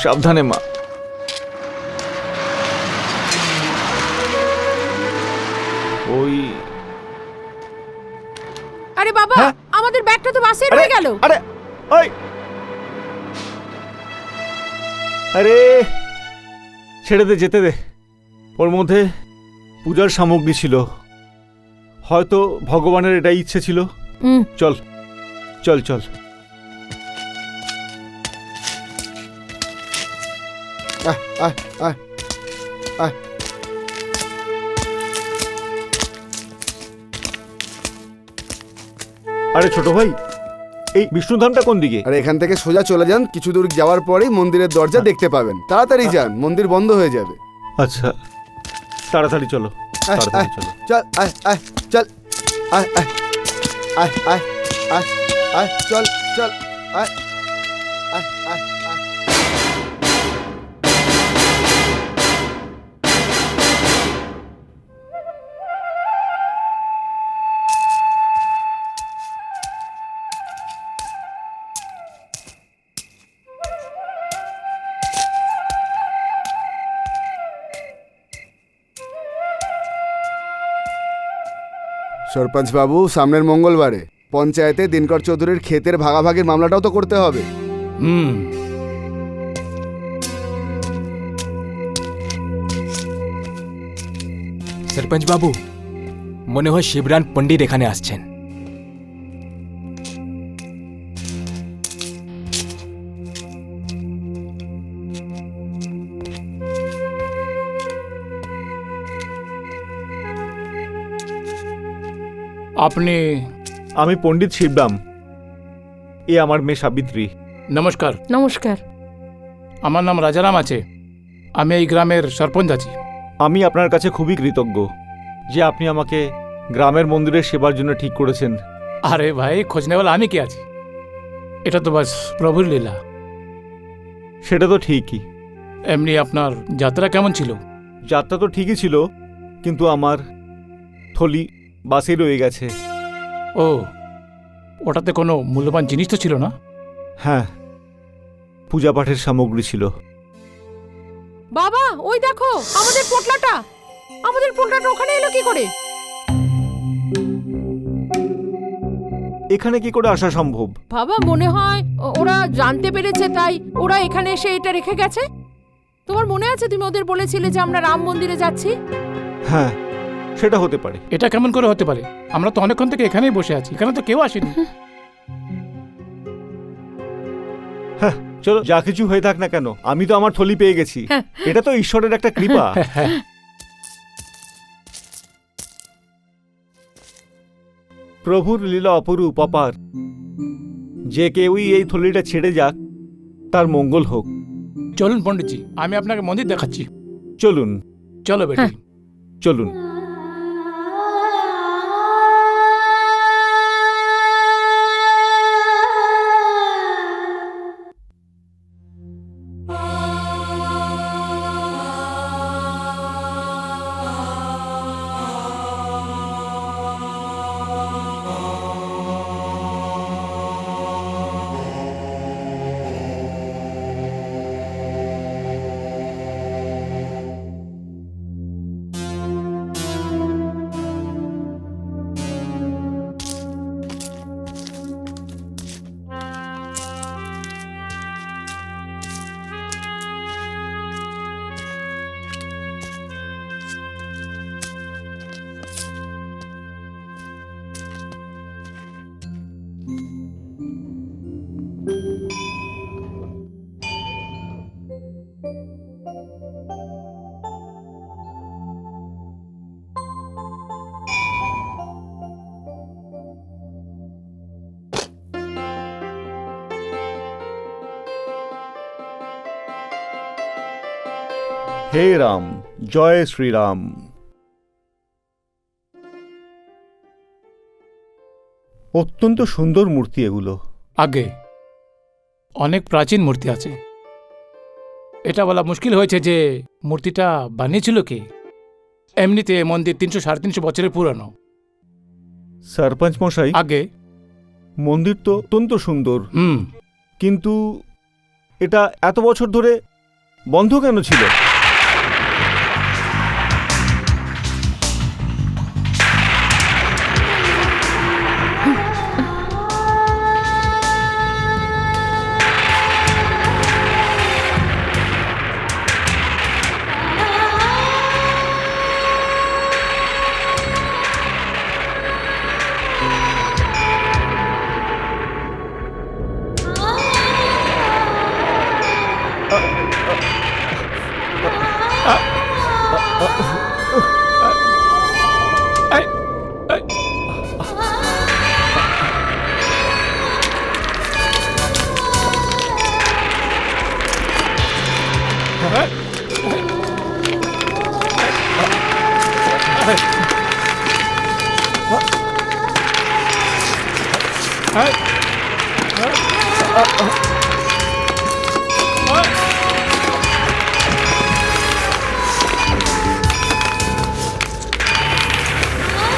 সাবধানে মা। ওই আরে বাবা, আমাদের ব্যাগটা তো বাসে রয়ে গেল। আরে ওই আরে ছেড়ে দে, যেতে দে। ওর মধ্যে পূজার সামগ্রী ছিল, হয়তো ভগবানের এটাই ইচ্ছে ছিল। চল চল চল। আরে ছোট ভাই, এই বিষ্ণুধামটা কোন দিকে? আরে এখান থেকে সোজা চলে যান, কিছু দূর যাওয়ার পরেই মন্দিরের দরজা দেখতে পাবেন। তাড়াতাড়ি যান, মন্দির বন্ধ হয়ে যাবে। আচ্ছা তাড়াতাড়ি চলো, তাড়াতাড়ি চলো। চল আয় আয় চল আয় আয় আয় আয় আয় আয় চল চল আয় আয় আয় আয়। সরপঞ্চ বাবু, সামনের মঙ্গলবারে পঞ্চায়েতে দিনকর চৌধুরীর ক্ষেতের ভাগাভাগির মামলাটাও তো করতে হবে। সরপঞ্চ বাবু, মনে হয় শিবরান পণ্ডিত এখানে আসছেন। আপনি? আমি পণ্ডিত শিবরাম, এ আমার মেয়ে সাবিত্রী। নমস্কার। নমস্কার। আমার নাম রাজারাম আছে, আমি এই গ্রামের সরপঞ্চ আছি। আমি আপনার কাছে খুবই কৃতজ্ঞ যে আপনি আমাকে গ্রামের মন্দিরের সেবার জন্য ঠিক করেছেন। আরে ভাই, খোঁজ নেওয়ালা আমি কে আছি, এটা তো বাস প্রভুর লীলা। সেটা তো ঠিকই। এমনি আপনার যাত্রা কেমন ছিল? যাত্রা তো ঠিকই ছিল, কিন্তু আমার থলি বাসে রয়ে গেছে। ও, ওটাতে কোনো মূল্যবান জিনিস তো ছিল না? হ্যাঁ, পূজা পাঠের সামগ্রী ছিল। বাবা, ওই দেখো আমাদের পোটলাটা। আমাদের পোটলাটা ওখানে এলো কি করে? এখানে কি করে আসা সম্ভব? বাবা, মনে হয় ওরা জানতে পেরেছে, তাই ওরা এখানে এসে এটা রেখে গেছে। তোমার মনে আছে তুমি ওদের বলেছিলে যে আমরা রাম মন্দিরে যাচ্ছি? হ্যাঁ, সেটা হতে পারে। এটা কেমন করে হতে পারে? আমরা তো অনেকক্ষণ থেকে এখানেই বসে আছি, এখানে তো কেউ আসেনি। হ্যাঁ, চলো, যা কিছু হয়ে থাক না কেন, আমি তো আমার থলি পেয়ে গেছি। এটা তো ঈশ্বরের একটা কৃপা। প্রভুর লীলা অপরূপ অপার। যে কেউই এই থলিটা ছেড়ে যাক, তার মঙ্গল হোক। চলুন পণ্ডিতজি, আমি আপনাকে মন্দির দেখাচ্ছি। চলুন চলো বেটি, চলুন। হে রাম, জয় শ্রীরাম। অত্যন্ত সুন্দর মূর্তি এগুলো। আগে অনেক প্রাচীন মূর্তি আছে। এটা বলা মুশকিল হয়েছে যে মূর্তিটা বানিয়েছিল কে। এমনিতে মন্দির 300-350 বছরের পুরানো। সরপঞ্চ মশাই, আগে মন্দির তো অত্যন্ত সুন্দর, হুম কিন্তু এটা এত বছর ধরে বন্ধ কেন ছিল? এই, এই, এই,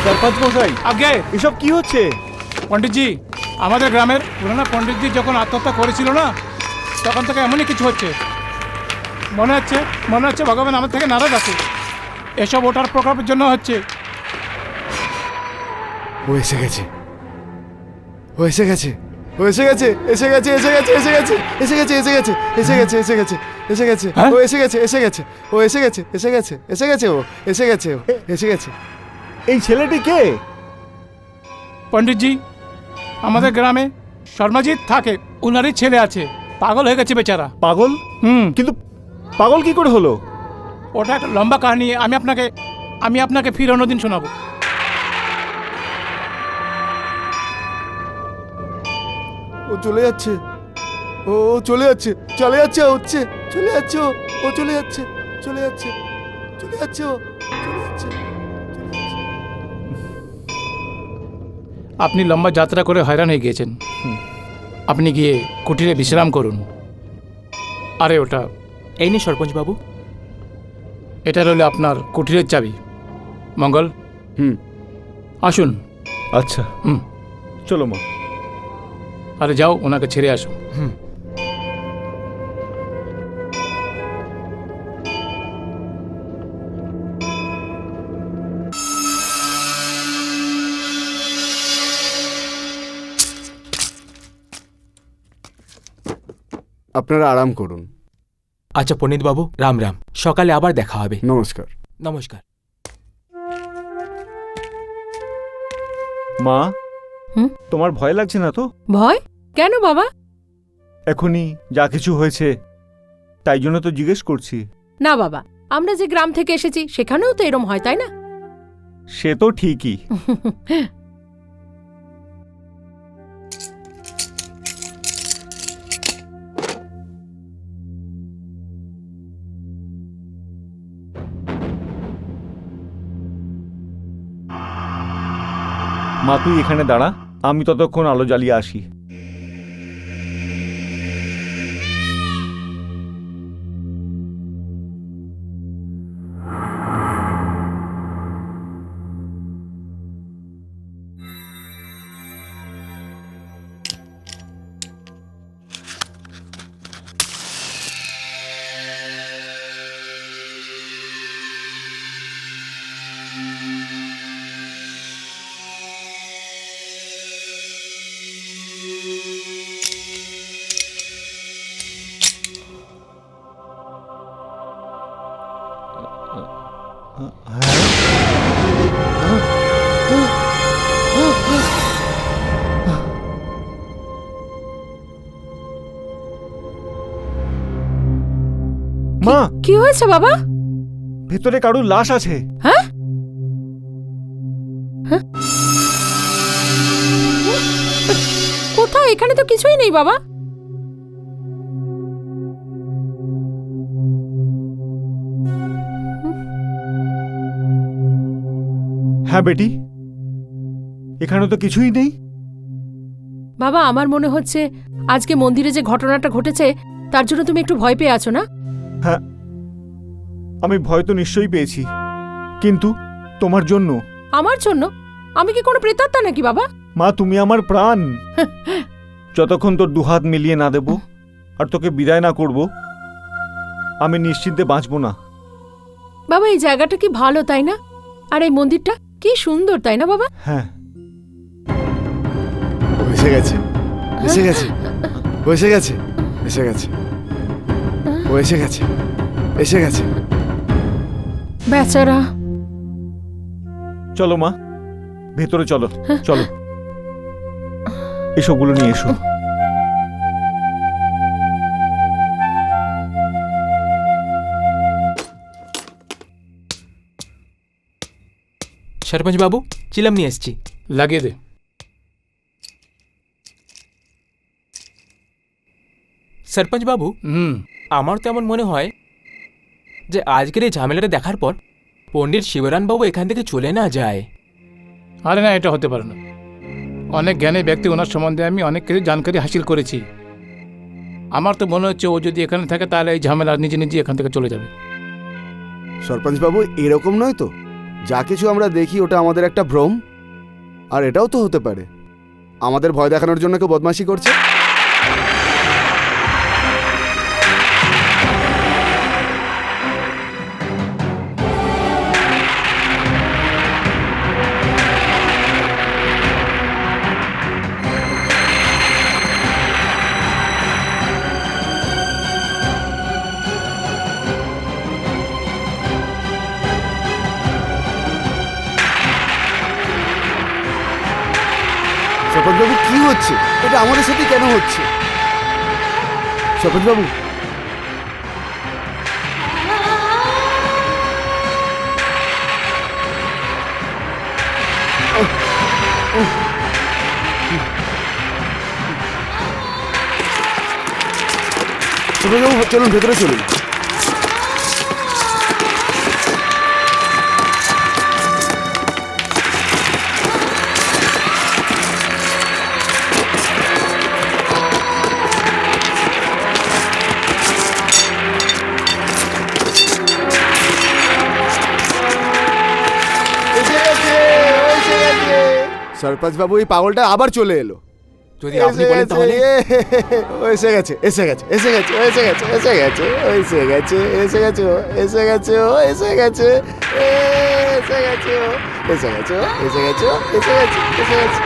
সরপঞ্চ মশাই, আগে এসব কি হচ্ছে? পণ্ডিতজি, আমাদের গ্রামের পুরোনো পণ্ডিতজি যখন আত্মহত্যা করেছিল না, তখন থেকে এমনই কিছু হচ্ছে। মনে হচ্ছে ভগবান আমার থেকে নারাজ আছে। এসব ওটার প্রকল্পের জন্য হচ্ছে। ও এসে গেছে, ও এসে গেছে, ও এসে গেছে, এসে গেছে, এসে গেছে, এসে গেছে, এসে গেছে, এসে গেছে, এসে গেছে, এসে গেছে, এসে গেছে, হ্যাঁ? ও এসে গেছে, এসে গেছে, ও এসে গেছে, এসে গেছে, এসে গেছে, ও এসে গেছে, ও এসে গেছে। এই ছেলেটি কে? পণ্ডিতজি, আমাদের গ্রামে শর্মাজিৎ থাকে, উনারই ছেলে আছে। পাগল হয়ে গেছে বেচারা। পাগল? হুম কিন্তু পাগল কি করে হলো? ওটা একটা লম্বা কাহিনী। আমি আপনাকে ফির অন্যদিন শোনাবো। ও চলে যাচ্ছে, ও চলে যাচ্ছে, চলে যাচ্ছে, হচ্ছে চলে যাচ্ছে, ও চলে যাচ্ছে, চলে যাচ্ছে, চলে যাচ্ছে, ও চলে যাচ্ছে। আপনি লম্বা যাত্রা করে হয়রান হয়ে গিয়েছেন। আপনি গিয়ে কুটিরে বিশ্রাম করুন। আরে ওটা, এই নিন সরপঞ্চ বাবু। এটা রইল আপনার কুটিরের চাবি। মঙ্গল, আসুন। আচ্ছা, হুম চলো মা। আরে যাও, ওনাকে ছেড়ে আসো। আপনারা আরাম করুন। আচ্ছা পণ্ডিত বাবু, রাম রাম। সকালে আবার দেখা হবে। নমস্কার। নমস্কার। মা, হুম? তোমার ভয় লাগছে না তো? ভয় কেন বাবা? এখনই যা কিছু হয়েছে, তাই জন্য তো জিজ্ঞেস করছি। না বাবা, আমরা যে গ্রাম থেকে এসেছি সেখানেও তো এরম হয়, তাই না? সে তো ঠিকই। মা, তুই এখানে দাঁড়া, আমি ততক্ষণ আলো জ্বালিয়ে আসি। মা, কি হয়েছে বাবা? ভেতরে কারুর লাশ আছে। হ্যাঁ? কোথায়? এখানে তো কিছুই নেই বাবা। হ্যাঁ বেটি, এখানে তো কিছুই নেই। বাবা, আমার মনে হচ্ছে আজকে মন্দিরে যে ঘটনাটা ঘটেছে তার জন্য তুমি একটু ভয় পেয়ে আছো না? হ্যাঁ, আমি ভয় তো নিশ্চয়ই পেয়েছি, কিন্তু তোমার জন্য। আমার জন্য? আমি কি কোনো প্রেতাত্মা নাকি বাবা? মা, তুমি আমার প্রাণ। যতক্ষণ তোর দুহাত মিলিয়ে না দেব আর তোকে বিদায় না করব, আমি নিশ্চিন্তে বাঁচব না। বাবা, এই জায়গাটা কি ভালো, তাই না? আর এই মন্দিরটা কি সুন্দর, তাই না বাবা? হ্যাঁ, এসে গেছে, এসে গেছে, ও এসে গেছে, এসে গেছে, ও এসে গেছে, এসে গেছে। বেচারা। চলো মা, ভেতরে চলো, চলো, এসবগুলো নিয়ে এসো। সরপঞ্চ বাবু, চিলাম নিয়ে এসছি। লাগিয়ে দে। সরপঞ্চ বাবু, আমার তো এমন মনে হয় যে আজকের এই ঝামেলাটা দেখার পর পণ্ডিত শিবরান বাবু এখান থেকে চলে না যায়। আরে না, এটা হতে পারে না। অনেক জ্ঞানী ব্যক্তি, ওনার সম্বন্ধে আমি অনেক কিছু জানকারি হাসিল করেছি। আমার তো মনে হচ্ছে ও যদি এখানে থাকে তাহলে এই ঝামেলা নিজে নিজে এখান থেকে চলে যাবে। সরপঞ্চ বাবু, এরকম নয় তো। যা কিছু আমরা দেখি ওটা আমাদের একটা ভ্রম। আর এটাও তো হতে পারে আমাদের ভয় দেখানোর জন্য কেউ বদমাশি করছে। সরপঞ্চবাবু, কি হচ্ছে? এটা আমাদের সাথে কেন হচ্ছে? সরপঞ্চবাবু, সরপঞ্চবাবু, চলুন ভেতরে চলুন। সরপঞ্চ বাবু, এই পাগলটা আবার চলে এলো। যদি আপনি বলেন তাহলে। ও এসে গেছে, এসে গেছে, এসে গেছে, এসে গেছে, এসে গেছে, ও এসে গেছে, এসে গেছে, ও এসে গেছে, ও এসে গেছে, এসে গেছে, ও এসে গেছে, ও এসে গেছে, ও এসে গেছে, এসে গেছে।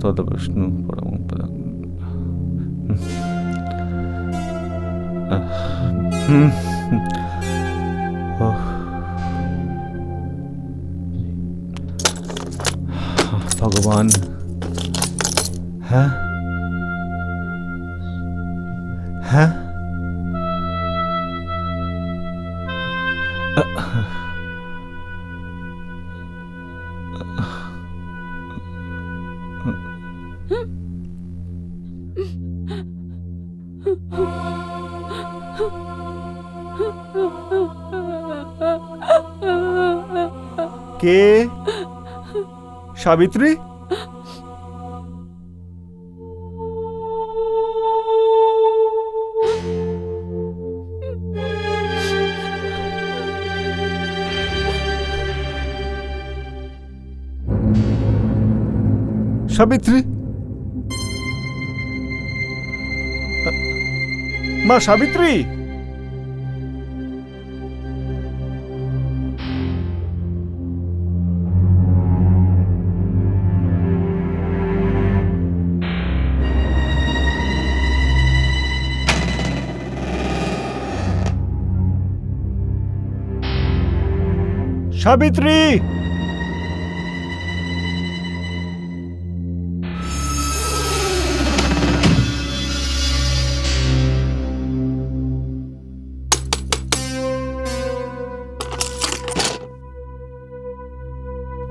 তদবিষ্ণু পরম পদম। ভগবান, হ্যাঁ হ্যাঁ, কে? সাবিত্রী? সাবিত্রী, মা সাবিত্রী, সাবিত্রী!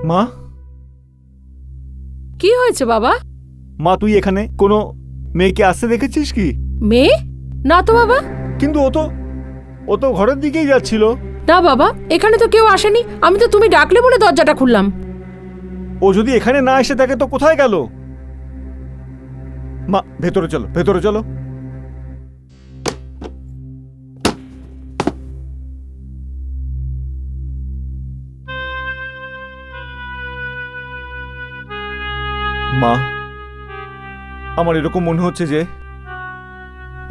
মা, কি হয়েছে বাবা? মা তুই এখানে কোনো মেয়েকে আসতে দেখেছিস কি? মেয়ে? না তো বাবা। কিন্তু ও তো ঘরের দিকেই যাচ্ছিল। না বাবা, এখানে তো কেউ আসেনি। আমি তো তুমি ডাকলে বলে দরজাটা খুললাম। ও যদি এখানে না এসে থাকে তো কোথায় গেল? মা, ভেতরে চলো, ভেতরে চলো। মা, আমার এরকম মনে হচ্ছে যে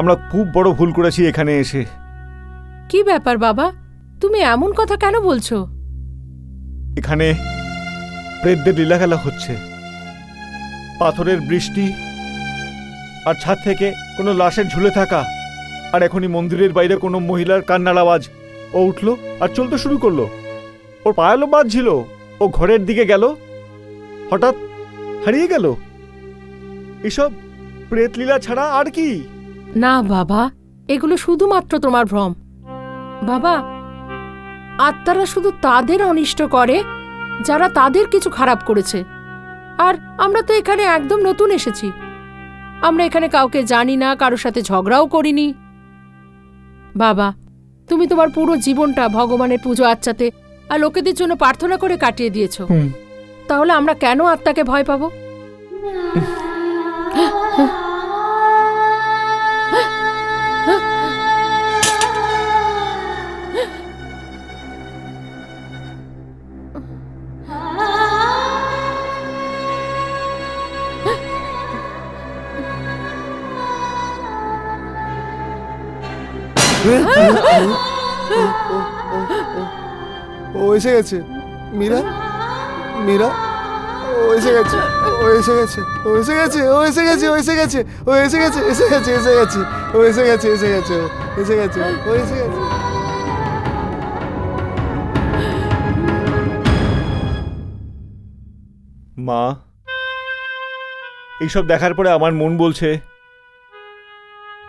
আমরা খুব বড় ভুল করেছি এখানে এসে। কি ব্যাপার বাবা, তুমি এমন কথা কেন বলছো? এখানে প্রেতদের লীলা খেলা হচ্ছে। পাথরের বৃষ্টি আর ছাদ থেকে কোনো লাশের ঝুলে থাকা, আর এখনই মন্দিরের বাইরে কোনো মহিলার কান্নার আওয়াজ। ও উঠলো আর চলতে শুরু করলো। ওর পায়ালো বাজছিল। ও ঘরের দিকে গেল, হঠাৎ হারিয়ে গেল। এসব প্রেত লীলা ছাড়া আর কি? না বাবা, এগুলো শুধুমাত্র তোমার ভ্রম। বাবা, আত্মারা শুধু তাদের অনিষ্ট করে যারা তাদের কিছু খারাপ করেছে। আর আমরা তো এখানে একদম নতুন এসেছি। আমরা এখানে কাউকে জানি না, কারোর সাথে ঝগড়াও করিনি। বাবা, তুমি তোমার পুরো জীবনটা ভগবানের পুজো আচ্চাতে আর লোকেদের জন্য প্রার্থনা করে কাটিয়ে দিয়েছো। তাহলে আমরা কেন আত্মাকে ভয় পাবো? ও এসে গেছে। মীরা, মীরা, ও এসে গেছে, ও এসে গেছে, ও এসে গেছে, ও এসে গেছে, ও এসে গেছে, ও এসে গেছে, এসে গেছে, এসে গেছে, ও এসে গেছে, এসে গেছে, এসে গেছে, ও এসে গেছে। মা, এইসব দেখার পরে আমার মন বলছে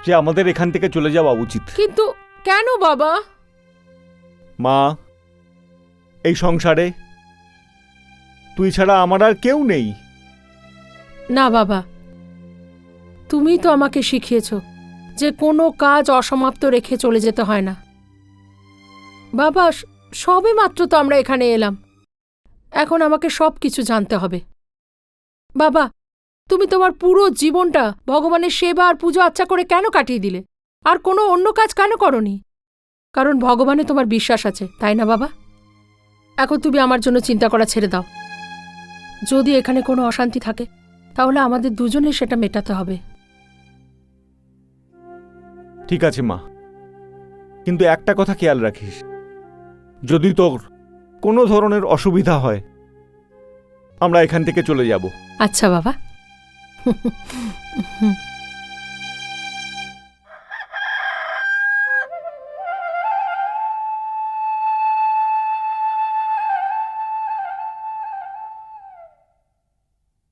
যে আমাদের এখান থেকে চলে যাওয়া উচিত। কিন্তু কেন বাবা? মা, এই সংসারে তুই ছাড়া আমার আর কেউ নেই। না বাবা, তুমি তো আমাকে শিখিয়েছ যে কোনো কাজ অসমাপ্ত রেখে চলে যেতে হয় না। বাবা, সবে মাত্র তো আমরা এখানে এলাম। এখন আমাকে সব কিছু জানতে হবে। বাবা, তুমি তোমার পুরো জীবনটা ভগবানের সেবা আর পুজো আচ্ছা করে কেন কাটিয়ে দিলে? আর কোনো অন্য কাজ কেন করনি? কারণ ভগবানে তোমার বিশ্বাস আছে, তাই না বাবা? এখন তুমি আমার জন্য চিন্তা করা ছেড়ে দাও। যদি এখানে কোনো অশান্তি থাকে তাহলে আমাদের দুজনে সেটা মেটাতে হবে। ঠিক আছে মা, কিন্তু একটা কথা খেয়াল রাখিস, যদি তোর কোনো ধরনের অসুবিধা হয় আমরা এখান থেকে চলে যাব। আচ্ছা বাবা।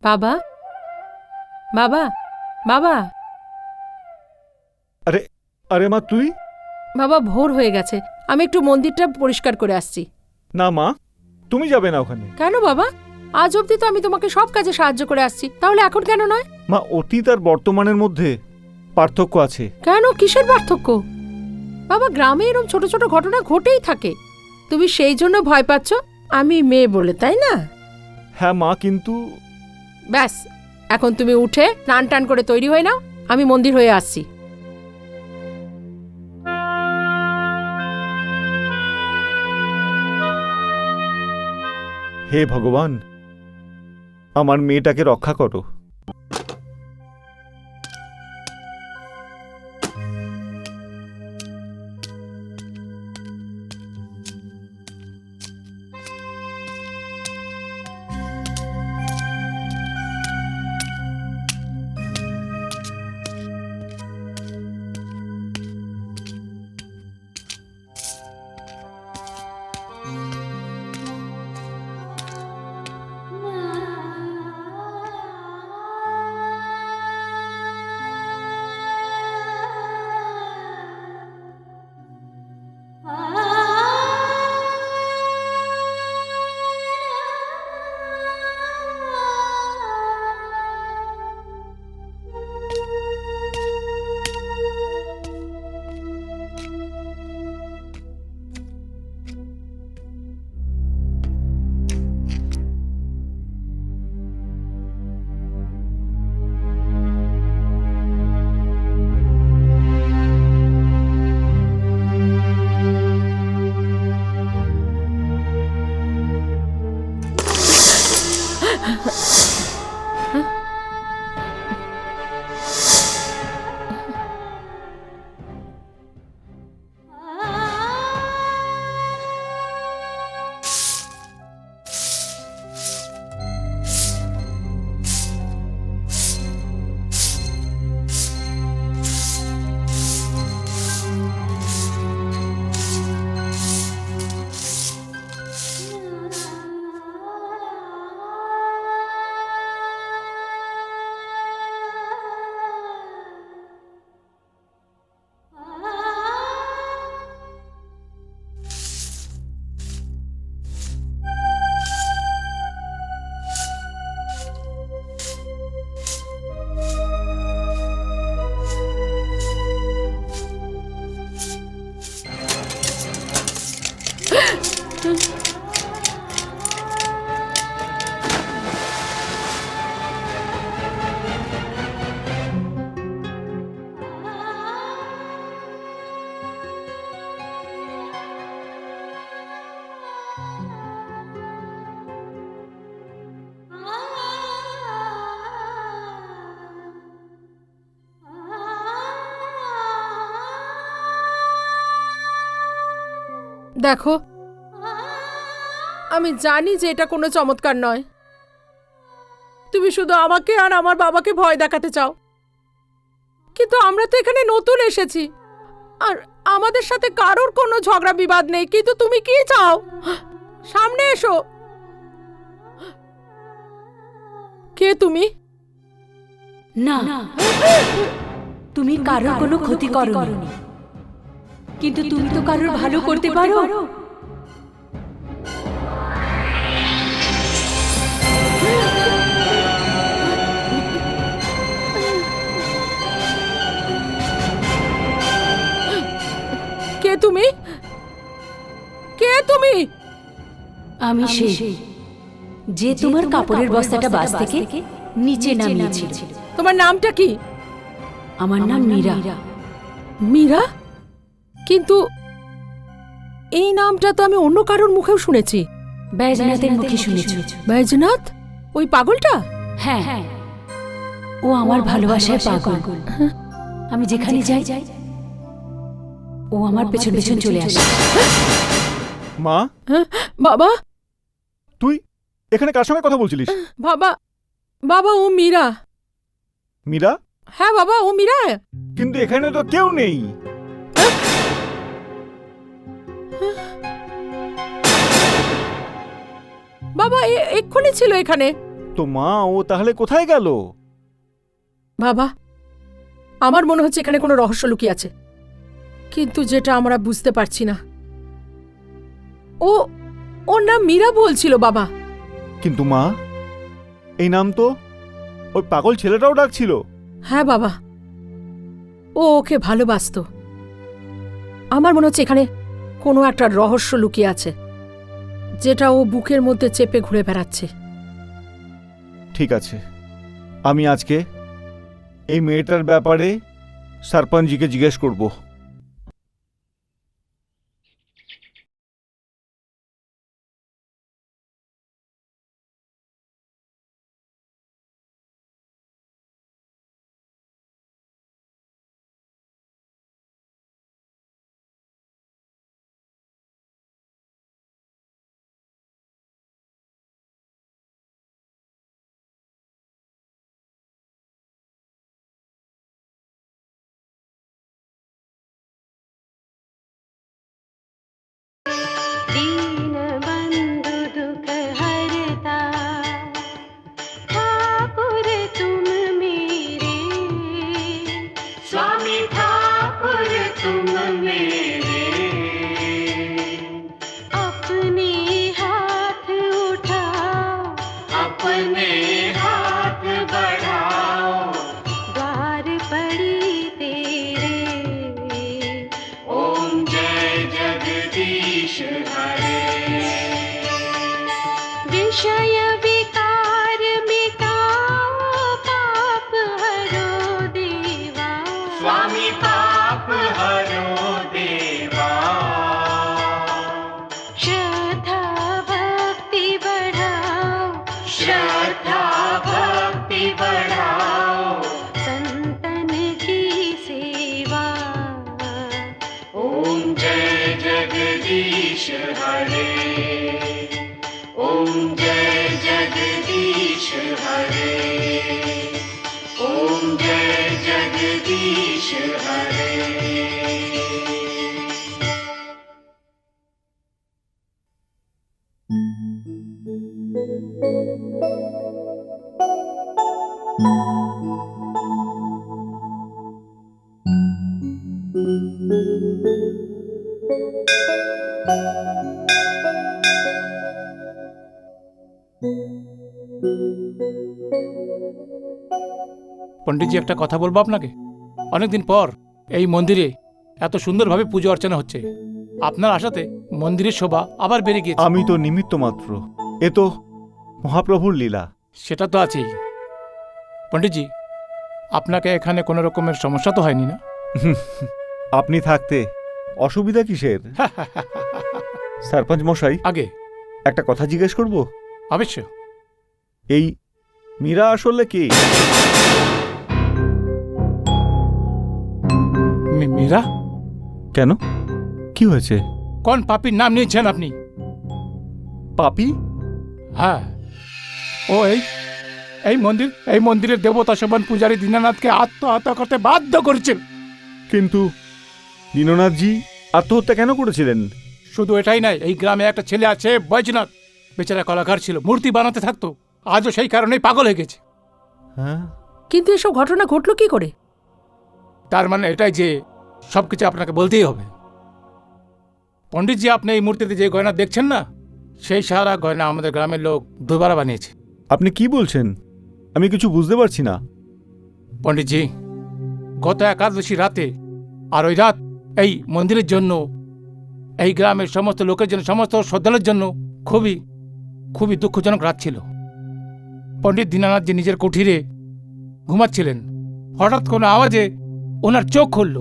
বাবা, বাবা, বাবা, আরে আরে মা, তুই? বাবা, ভোর হয়ে গেছে, আমি একটু মন্দিরটা পরিষ্কার করে আসছি। না মা, তুমি যাবে না ওখানে। কেন বাবা? আজ অবধি তো আমি তোমাকে সব কাজে সাহায্য করে আসছি, তাহলে এখন কেন নয়? মা, অতীত আর বর্তমানের মধ্যে পার্থক্য আছে। কেন, কিসের পার্থক্য? বাবা, গ্রামে এরকম ছোট ছোট ঘটনা ঘটেই থাকে। তুমি সেই জন্য ভয় পাচ্ছ আমি মেয়ে বলে, তাই না? হ্যাঁ মা, কিন্তু ব্যাস, এখন তুমি উঠে স্নান টান করে তৈরি হয়ে নাও, আমি মন্দির হয়ে আসছি। হে ভগবান, আমার মেয়েটাকে রক্ষা করো। দেখো, আমি জানি যে এটা কোনো চমৎকার নয়। তুমি শুধু আমাকে আর আমার বাবাকে ভয় দেখাতে চাও, কিন্তু আমরা তো এখানে নতুন এসেছি আর আমাদের সাথে কারোর কোনো ঝগড়া বিবাদ নেই। কিন্তু তুমি কি চাও? সামনে এসো। কে তুমি? না, তুমি কারোর কোনো ক্ষতি করোনি, কিন্তু তুমি তো কারোর ভালো করতে পারো। কে তুমি? কে তুমি? আমি সেই যে তোমার কাপড়ের বস্তাটা বাস থেকে নিচে নামিয়েছিল। তোমার নামটা কি? আমার নাম মীরা। মীরা? কিন্তু এই নামটা তো আমি অন্য কারোর মুখেও শুনেছি। বৈজনাথের মুখে শুনেছো? বৈজনাথ? ওই পাগলটা? হ্যাঁ, ও আমার ভালোবাসায় পাগল। আমি যেখানে যাই ও আমার পেছন পেছন চলে আসে। মা, হ্যাঁ, বাবা, তুই এখানে কার সঙ্গে কথা বলছিলিস? বাবা, বাবা ও মীরা। মীরা? হ্যাঁ বাবা, ও মীরা। কিন্তু এখানে তো কেউ নেই। বাবা এক্ষুনি ছিল এখানে। তো মা, ও তাহলে কোথায় গেল? বাবা, আমার মনে হচ্ছে এখানে কোনো রহস্য লুকিয়ে আছে, কিন্তু যেটা আমরা বুঝতে পারছি না। ওর নাম মীরা বলছিল বাবা। কিন্তু মা, এই নাম তো ওই পাগল ছেলেটাও ডাকছিল। হ্যাঁ বাবা, ও ওকে ভালোবাসতো। আমার মনে হচ্ছে এখানে কোনো একটা রহস্য লুকিয়ে আছে, যেটা ও বুকের মধ্যে চেপে ঘুরে বেড়াচ্ছে। ঠিক আছে, আমি আজকে এই মেয়েটার ব্যাপারে সরপঞ্চজিকে জিজ্ঞেস করব। विषय विकार मिटाओ, पाप हरो देवा। स्वामी पाप हरो देवा। श्रद्धा भक्ति बढ़ाओ, श्रद्धा ॐ जय जगदीश हरे ॐ जय जगदीश हरे পণ্ডিতজি, একটা কথা বলবো আপনাকে। অনেকদিন পর এই মন্দিরে এত সুন্দরভাবে পুজো অর্চনা হচ্ছে। আপনার আশাতে মন্দিরের শোভা আবার বেড়ে গিয়েছে। আমি তো নিমিত্ত মাত্র, এ তো মহাপ্রভুর লীলা। সেটা তো আছেই। পণ্ডিতজি, আপনাকে এখানে কোনো রকমের সমস্যা তো হয়নি না? আপনি থাকতে অসুবিধা কিসের? সরপঞ্চ মশাই, আগে একটা কথা জিজ্ঞেস করব? অবশ্য। এই মীরা আসলে কি? মীরা? কেন, কি হয়েছে? কোন পাপির নাম নিয়েছেন আপনি? পাপি? হ্যাঁ, ও এই মন্দিরের দেবতা সমান পূজারী দীনানাথকে আত্মহত্যা করতে বাধ্য করেছেন। কিন্তু দীননাথজি আত্মহত্যা কেন করেছিলেন? শুধু এটাই নয়, এই গ্রামে একটা ছেলে আছে বৈজনাথ, বেচারা কলাকার ছিল, মূর্তি বানাতে থাকতো। আজও সেই কারণেই পাগল হয়ে গেছে। হ্যাঁ, কিন্তু এসব ঘটনা ঘটলো কি করে? তার মানে এটাই যে সবকিছু আপনাকে বলতেই হবে। পণ্ডিতজি, আপনি এই মূর্তিতে যে গয়না দেখছেন না, সেই সারা গয়না আমাদের গ্রামের লোক দুবারা বানিয়েছে। আপনি কি বলছেন? আমি কিছু বুঝতে পারছি না। পণ্ডিতজি, গত একাদশী রাতে আর ওই রাত এই মন্দিরের জন্য, এই গ্রামের সমস্ত লোকের জন্য, সমস্ত শ্রদ্ধালুর জন্য খুবই খুবই দুঃখজনক রাত ছিল। পণ্ডিত দীনানাথজি নিজের কুঠিরে ঘুমাচ্ছিলেন, হঠাৎ কোনো আওয়াজে ওনার চোখ খুলল।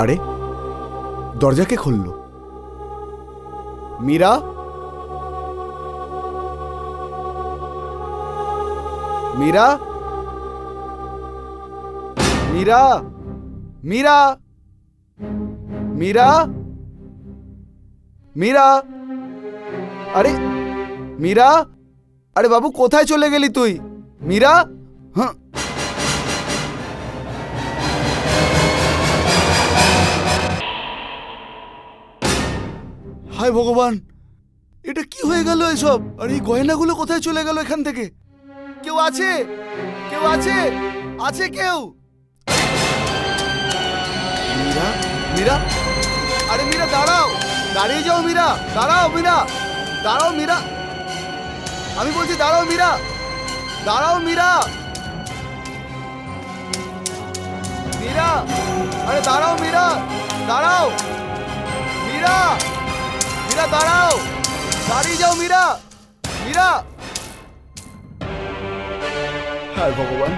আরে, দরজা কে খুলল? মীরা? মীরা? মীরা? মীরা? মীরা? মীরা? আরে মীরা? আরে বাবু, কোথায় চলে গেলি তুই? মীরা? হ্যাঁ, হায় ভগবান, এটা কি হয়ে গেল এসব? আর এই গয়নাগুলো কোথায় চলে গেল এখান থেকে? কেউ আছে? কেউ আছে? আছে কেউ? মীরা? মীরা? আরে মীরা, দাঁড়াও, দাঁড়িয়ে যাও মীরা, দাঁড়াও মীরা, দাঁড়াও মীরা, আমি বলছি দাঁড়াও মীরা, দাঁড়াও মীরা, মীরা, আরে দাঁড়াও মীরা, দাঁড়াও মীরা, মীরা দাঁড়াও, দাঁড়িয়ে যাও মীরা, মীরা। হায় ভগবান,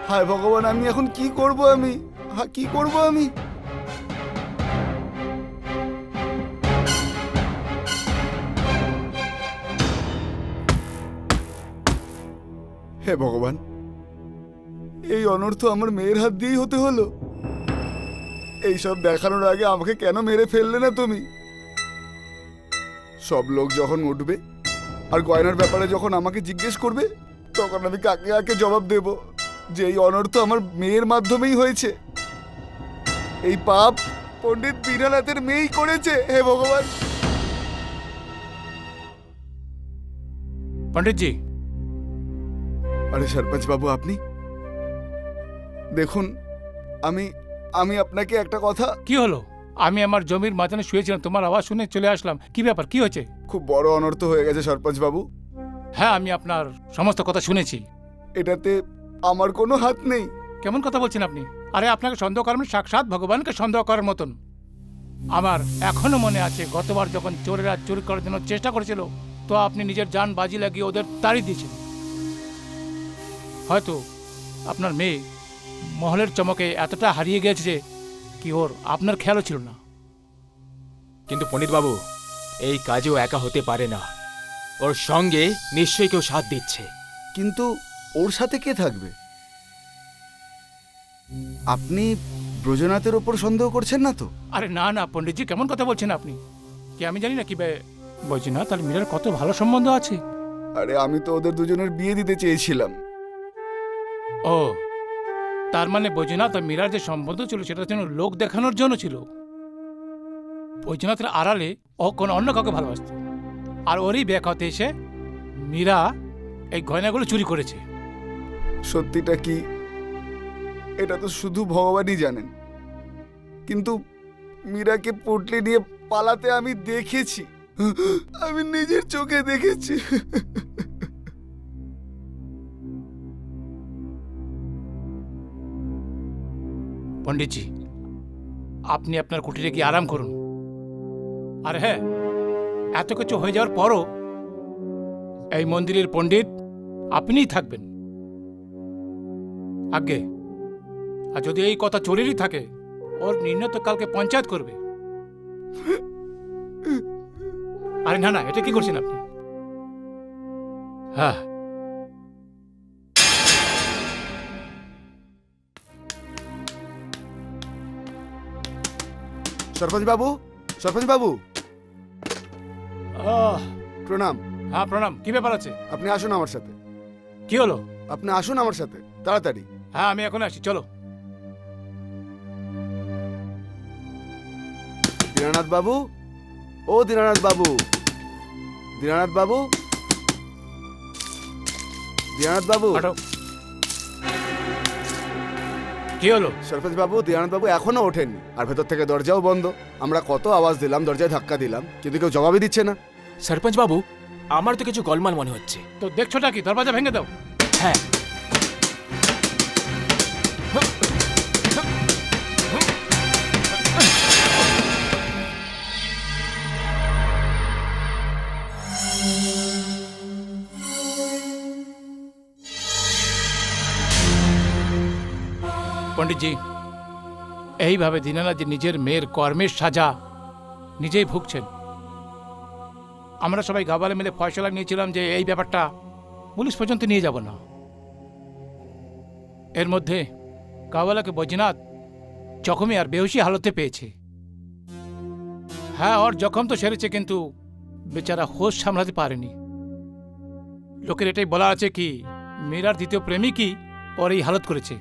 হায় ভগবান, আমি এখন কি করব? আমি কি করব? আমি হে ভগবান, এই অনর্থ আমার মেয়ের হাত দিয়েই হতে হলো। এইসব দেখানোর আগে আমাকে কেন মেরে ফেললে না তুমি? সব লোক যখন উঠবে আর গয়নার ব্যাপারে যখন আমাকে জিজ্ঞেস করবে, তখন আমি কাকে কাকে জবাব দেব যে এই অনর্থ আমার মেয়ের মাধ্যমেই হয়েছে? এই পাপ পণ্ডিত দীনানাথের মেয়েই করেছে। হে ভগবান। পণ্ডিতজি, আরে সরপঞ্চ বাবু, আপনি দেখুন, আমি আপনাকে একটা কথা। কি হলো? আমি আমার জমির মাঝখানে শুয়েছিলাম, তোমার আওয়াজ শুনে চলে আসলাম। কি ব্যাপার, কি হয়েছে? খুব বড় অনর্থ হয়ে গেছে সরপঞ্চ বাবু। হ্যাঁ, আমি আপনার সমস্ত কথা শুনেছি। এটাতে আমার কোনো হাত নেই। কেমন কথা বলছেন আপনি? আরে, আপনাকে সন্দেহ করার মানে সাক্ষাৎ ভগবানকে সন্দেহ করার মতন। আমার এখনো মনে আছে, গতবার যখন চোরেরা চুরি করার জন্য চেষ্টা করেছিল, তো আপনি নিজের জান বাজি লাগিয়ে ওদের তাড়িয়ে দিয়েছেন। হয়তো আপনার মেয়ে মহলের চমকে এতটা হারিয়ে গেছে যে কি ওর আপনার খেয়ালও ছিল না। কিন্তু পণ্ডিতবাবু, এই কাজেও একা হতে পারে না, ওর সঙ্গে নিশ্চয়ই কেউ সাথ দিচ্ছে। কিন্তু ওর সাথে কে থাকবে? আপনি ব্রজনাথের ওপর সন্দেহ করছেন না তো? আরে না না পণ্ডিতজি, কেমন কথা বলছেন আপনি? কি আমি জানি না কি বৈজনাথ আর মীরার কত ভালো সম্বন্ধ আছে। আরে আমি তো ওদের দুজনের বিয়ে দিতে চেয়েছিলাম। ও, তার মানে বৈজনাথ আর মীরার যে সম্বন্ধ ছিল সেটার জন্য লোক দেখানোর জন্য ছিল। বৈজনাথের আড়ালে ও কোনো অন্য কাউকে ভালোবাসত, আর ওরই ব্যাখ্যাতে এসে মীরা এই গয়নাগুলো চুরি করেছে। সত্যিটা কি এটা তো শুধু ভগবানই জানেন, কিন্তু মীরাকে পটলি নিয়ে পালাতে আমি দেখেছি, আমি নিজের চোখে দেখেছি। পণ্ডিতজি, আপনি আপনার কুটিরে গিয়ে আরাম করুন। আর হ্যাঁ, এত কিছু হয়ে যাওয়ার পরও এই মন্দিরের পণ্ডিত আপনিই থাকবেন আগে। আর যদি এই কথা চোরেরই থাকে, ওর নির্ণয় তো কালকে পঞ্চায়েত করবে। আরে না না, এটা কি করছেন আপনি? হ্যাঁ, সরপঞ্চ বাবু, সরপঞ্চ বাবু, প্রণাম। হ্যাঁ প্রণাম। কি ব্যাপার আছে? আপনি আসুন আমার সাথে। কি হলো? আপনি আসুন আমার সাথে তাড়াতাড়ি। হ্যাঁ আমি এখন আসি, চলো। দীনানাথ বাবু, ও দীনানাথ বাবু, দীনানাথ বাবু, দীনানাথ বাবু। হাঁটো। কি হলো? সরপঞ্চ বাবু, দীনানাথ বাবু এখনো ওঠেননি, আর ভেতর থেকে দরজাও বন্ধ। আমরা কত আওয়াজ দিলাম, দরজায় ধাক্কা দিলাম, কিন্তু কেউ জবাবই দিচ্ছে না। সরপঞ্চ বাবু, আমার তো কিছু গোলমাল মনে হচ্ছে। তো দেখছোটা কি? দরজা ভেঙে দাও। হ্যাঁ। পণ্ডিতজি, এইভাবে দীনানাথ যে নিজের মেয়ের কর্মের সাজা নিজেই ভুগছেন। আমরা সবাই গাবালে মিলে ফয়সলা নিয়েছিলাম যে এই ব্যাপারটা পুলিশ পর্যন্ত নিয়ে যাব না। এর মধ্যে গাওয়ালাকে বৈজনাথ জখমে আর বেহুশি হালতে পেয়েছে। হ্যাঁ, ওর জখম তো সেরেছে, কিন্তু বেচারা হোশ সামলাতে পারেনি। লোকের এটাই বলা আছে কি মীরার দ্বিতীয় প্রেমিকই ওর এই হালত করেছে।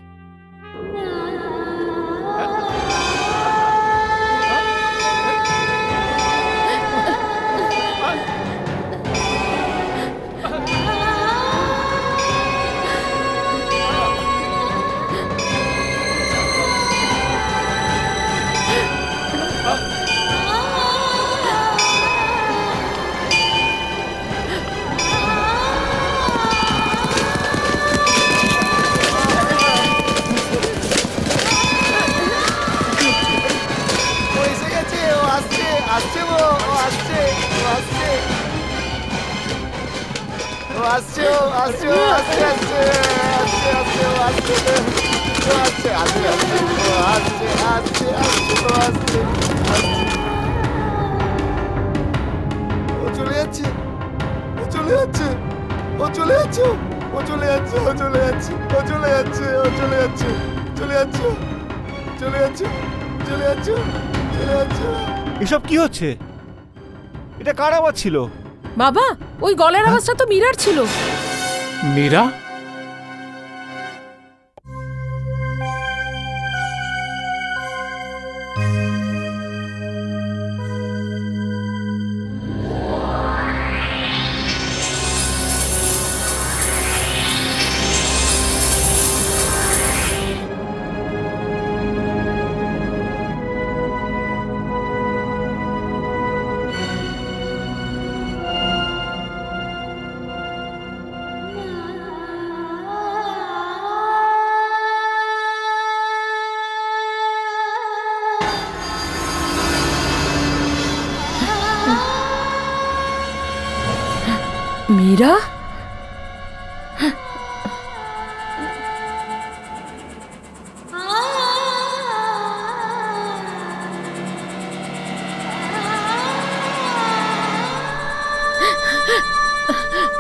ও এসে গেছে, ও আসছে, আসছে, ও আসছে, ও আসছে, ও আসছে, ও আসছে, ও আসছে, আসছে, আসছে, আসছে, ও আসছে, ও আসছে, আসছে, আসছে, ও আসছে, আসছে, আসছে, ও আসছে, আসছে। ও চলে যাচ্ছে, ও চলে যাচ্ছে, ও চলে যাচ্ছে, ও চলে যাচ্ছে, ও চলে যাচ্ছে, ও চলে যাচ্ছে, ও চলে যাচ্ছে, চলে যাচ্ছে, চলে যাচ্ছে, চলে যাচ্ছে, চলে যাচ্ছে। এসব কি হচ্ছে? এটা কার আওয়াজ ছিল? বাবা, ওই গলার আওয়াজটা তো মীরার ছিল। মীরা? মীরা?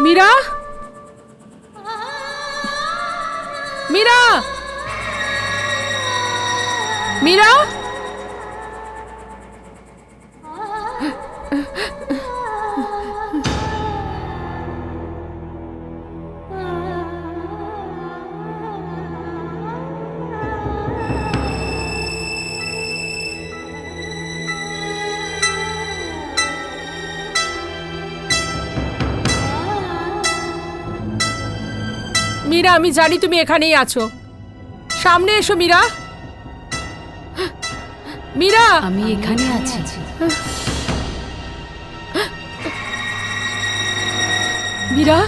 মীরা? মীরা? মীরা, মীরা, আমি জানি তুমি এখানেই আছো। সামনে এসো মীরা। মীরা, আমি এখানে আছি। মীরা,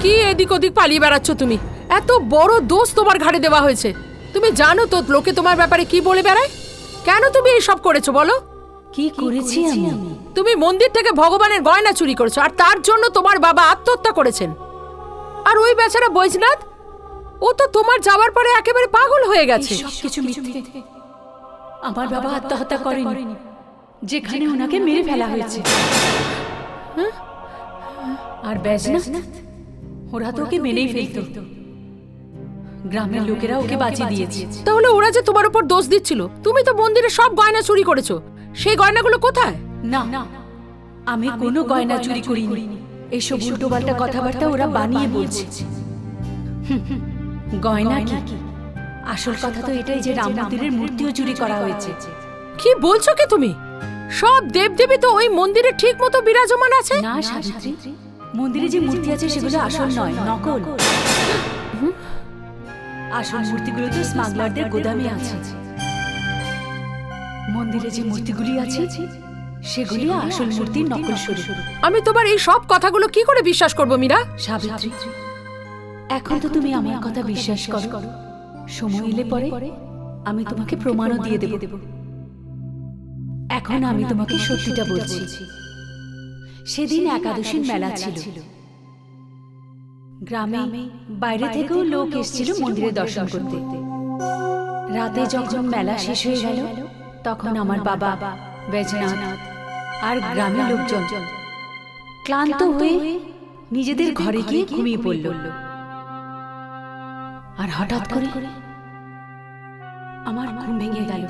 কি এদিক ওদিক পালিয়ে বেড়াচ্ছ তুমি? এত বড় দোষ তোমার ঘাড়ে দেওয়া হয়েছে, তুমি জানো তো লোকে তোমার ব্যাপারে কি বলে বেড়ায়? কেন তুমি এইসব করেছো বলো? কি করেছি আমি? তুমি মন্দির থেকে ভগবানের গয়না চুরি করেছো, আর তার জন্য তোমার বাবা আত্মহত্যা করেছেন। আর ওই বেচারা বৈজনাথ, ও তো তোমার যাওয়ার পরে একেবারে পাগল হয়ে গেছে। সবকিছু মিথ্যে। আমার বাবা আত্মহত্যা করেনি, যেখানে ওনাকে মেরে ফেলা হয়েছে। আর বেজনাথ, ওরা তো ওকে মেরেই ফেলতো। গ্রামের লোকেরা ওকে বাঁচিয়ে দিয়েছে। তাহলে ওরা যে তোমার উপর দোষ দিচ্ছিল, তুমি তো মন্দিরে সব গয়না চুরি করেছো, সেই গয়নাগুলো কোথায়? না, আমি কোনো গয়না চুরি করিনি। এইসব উল্টোপাল্টা কথাবার্তা ওরা বানিয়ে বলছে। গয়না কি? আসল কথা তো এটাই যে রাম মন্দিরের মূর্তিও চুরি করা হয়েছে। কি বলছো কি তুমি? সব দেবদেবী তো ওই মন্দিরে ঠিক মতো বিরাজমান আছে। না সাবিত্রী, মন্দিরে যে মূর্তি আছে সেগুলো আসল নয়, নকল। আসল মূর্তিগুলো তো স্মাগলারদের গোদামে আছে। মন্দিরে যে মূর্তিগুলি আছে সেগুলি আসল মূর্তির নকল স্বরূপ। আমি তোমার এই সব কথাগুলো কি করে বিশ্বাস করব মীরা? সাবিত্রী, এখন তো তুমি আমার কথা বিশ্বাস করো। সময় এলে পরে আমি তোমাকে প্রমাণও দিয়ে দেব। এখন আমি তোমাকে সত্যিটা বলছি। সেদিন একাদশীর মেলা ছিল। গ্রামে বাইরে থেকেও লোক এসেছিল মন্দিরে দর্শন করতে। রাতে যখন মেলা শেষ হয়ে গেল, তখন আমার বাবা, বৈজনাথ আর গ্রামের লোকজন ক্লান্ত হয়ে নিজেদের ঘরে গিয়ে ঘুমিয়ে পড়ল। আর হঠাৎ করে আমার ঘুম ভেঙে গেল।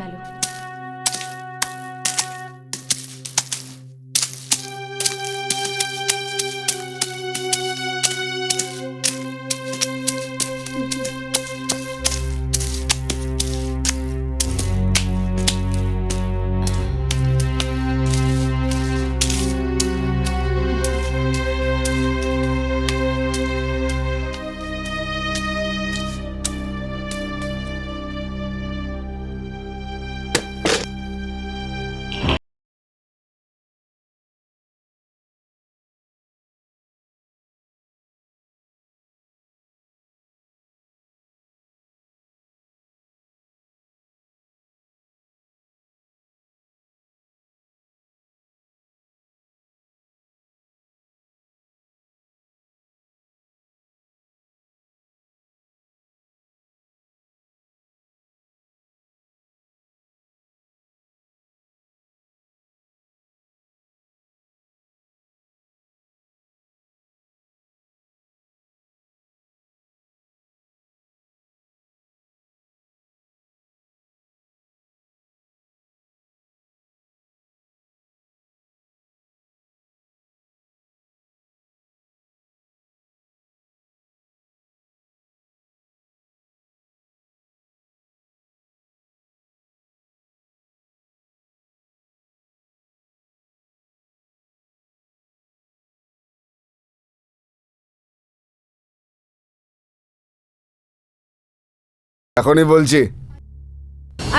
এখনই বলছি।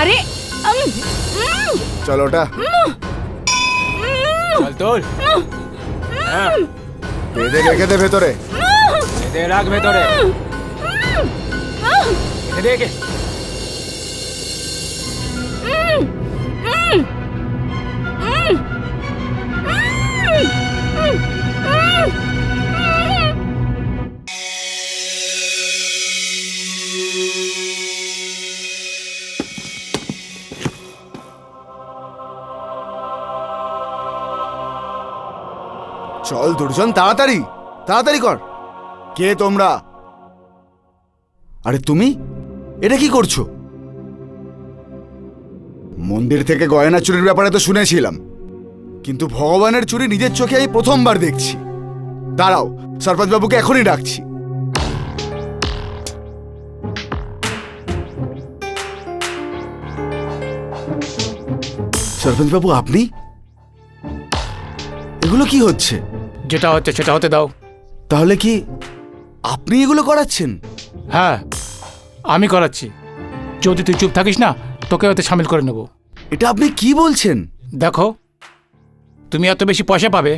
আরে চলো ওটা চল তোল। হ্যাঁ, বেঁধে রেখে দে ভেতরে। বেঁধে রাখ ভেতরে। বেঁধে দে একে। চল দুর্জন, তাড়াতাড়ি তাড়াতাড়ি কর। কে তোমরা? আরে তুমি এটা কি করছো? মন্দির থেকে গয়না চুরির ব্যাপারে তো শুনেছিলাম, কিন্তু ভগবানের চুরি নিজের চোখে এই প্রথমবার দেখছি। দাঁড়াও, সরপঞ্চ বাবুকে এখনই ডাকছি। সরপঞ্চ বাবু, আপনি? এগুলো কি হচ্ছে? যেটা হচ্ছে সেটা হতে দাও। তাহলে কি আপনি এগুলো করাচ্ছেন? হ্যাঁ, আমি করাচ্ছি। যদি তুই চুপ থাকিস না, তোকে হয়তো সামিল করে নেব। এটা আপনি কি বলছেন? দেখো, তুমি এত বেশি পয়সা পাবে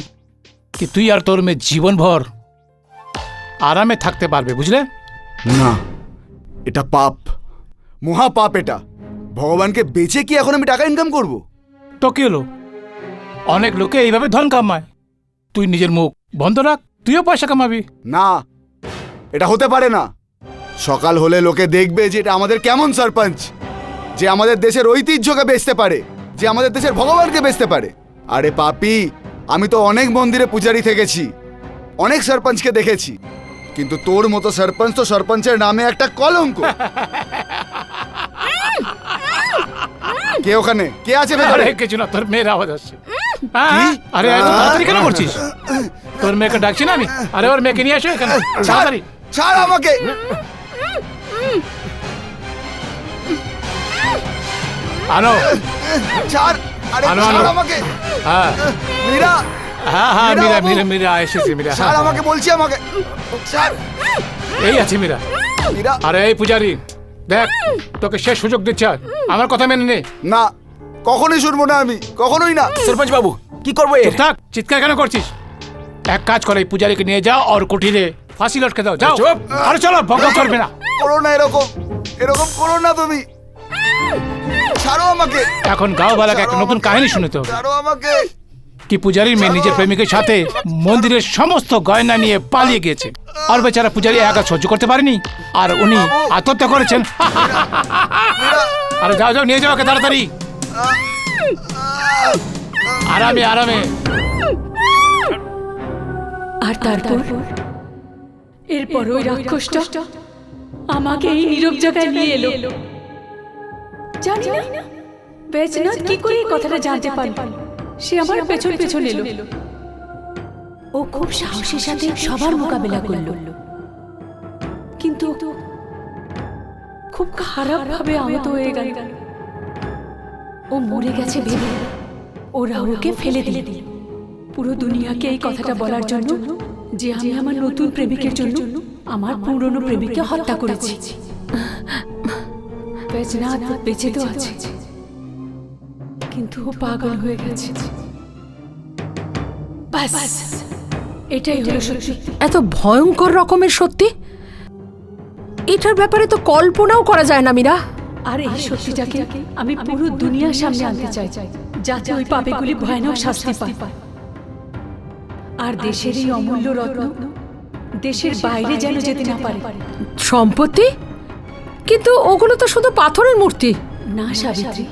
কি তুই আর তোর মেয়ে জীবনভর আরামে থাকতে পারবে, বুঝলে? না, এটা পাপ, মহা পাপ। এটা ভগবানকে বেচে কি এখন আমি টাকা ইনকাম করব? তো কি হলো? অনেক লোকে এইভাবে ধন কামায়। তুই নিজের মুখ বন্ধ রাখ, তুইও পয়সা কামাবি। না, এটা হতে পারে না। সকাল হলে লোকে দেখবে যে এটা আমাদের কেমন সরপঞ্চ, যে আমাদের দেশের ঐতিহ্যকে বেচতে পারে, যে আমাদের দেশের ভগবানকে বেচতে পারে। আরে পাপি, আমি তো অনেক মন্দিরে পূজারি থেকেছি, অনেক সরপঞ্চকে দেখেছি, কিন্তু তোর মতো সরপঞ্চ তো সরপঞ্চের নামে একটা কলঙ্ক। কে ওখানে? কে আছে ভেতরে? আরে কিছু না, তোর মেয়ের আওয়াজ আসছে। আরে এত তাড়াতাড়ি কেন করছিস? তোর মেয়েকে ডাকছি না আমি। আরে ওর মেয়েকে নিয়ে আসো এখানে তাড়াতাড়ি। ছাড় আমাকে। আনো, ছাড়। আরে আনো, ছাড় আনো। আমাকে। হ্যাঁ মীরা, হ্যাঁ হ্যাঁ, মীরা মীরা বাবু। মীরা মীরা এসেছে। মীরা, ছাড় আমাকে বলছি, আমাকে ছাড়। এই আছে মীরা। মীরা, আরে এই পূজারি, দেখ তোকে শেষ সুযোগ দিচ্ছে, আমার কথা মেনে নে। না, কখনোই শুনবো না আমি, কখনোই না। সরপঞ্চ বাবু, কি করবো এর? চুপ থাক, চিৎকার কেন করছিস? এক কাজ করে, এই পূজারিকে নিয়ে যাও আর কুঠিরে ফাঁসি লটকে দাও। যাও। চুপ। আরে চলো, ভঙ্গ করবে না। করো না এরকম, এরকম করো না তুমি। ছাড়ো আমাকে, এখন গাঁওবালাকে একটা নতুন কাহিনী শুনতে হবে ছাড়ো আমাকে। কি পূজারীর মেয়ে নিজের প্রেমিকের সাথে মন্দিরের সমস্ত গয়না নিয়ে পালিয়ে গিয়েছে, আর বেচারা পূজারী একা সহ্য করতে পারেনি, আর উনি আত্মহত্যা করেছেন। আরে যাও যাও, নিয়ে যাও ওকে তাড়াতাড়ি। আরামে আরামে। আর তারপর এরপর ওই রাক্ষসটা আমাকে এই নীরব জায়গায় নিয়ে এলো। জানি না বেচনাথ কি করে এই কথাটা জানতে পারল। সে আমার পেছন পেছন এলো। ও খুব সাহসের সাথে সবার মোকাবেলা করলো, কিন্তু খুব খারাপ ভাবে আহত হয়ে গেল। ও মরে গেছে ভেবে ওরা ওকে ফেলে দিল, পুরো দুনিয়াকে এই কথাটা বলার জন্য যে আমি আমার নতুন প্রেমিকের জন্য আমার পুরনো প্রেমিককে হত্যা করেছি। বেচনাথ বেঁচে তো আছে, কিন্তু ও পাগল হয়ে গেছে। বাস, এটাই হলো সত্যি। এত ভয়ঙ্কর রকমের সত্যি, এটার ব্যাপারে তো কল্পনাও করা যায় না মীরা। আর এই সত্যিটাকে আমি পুরো দুনিয়ার সামনে আনতে চাই, যাতে ওই পাপীগুলি ভয়ানক শাস্তি পায়, আর দেশের এই অমূল্য রত্ন দেশের বাইরে যেন যেতে না পারে। সম্পত্তি? কিন্তু ওগুলো তো শুধু পাথরের মূর্তি। না সাবিত্রী,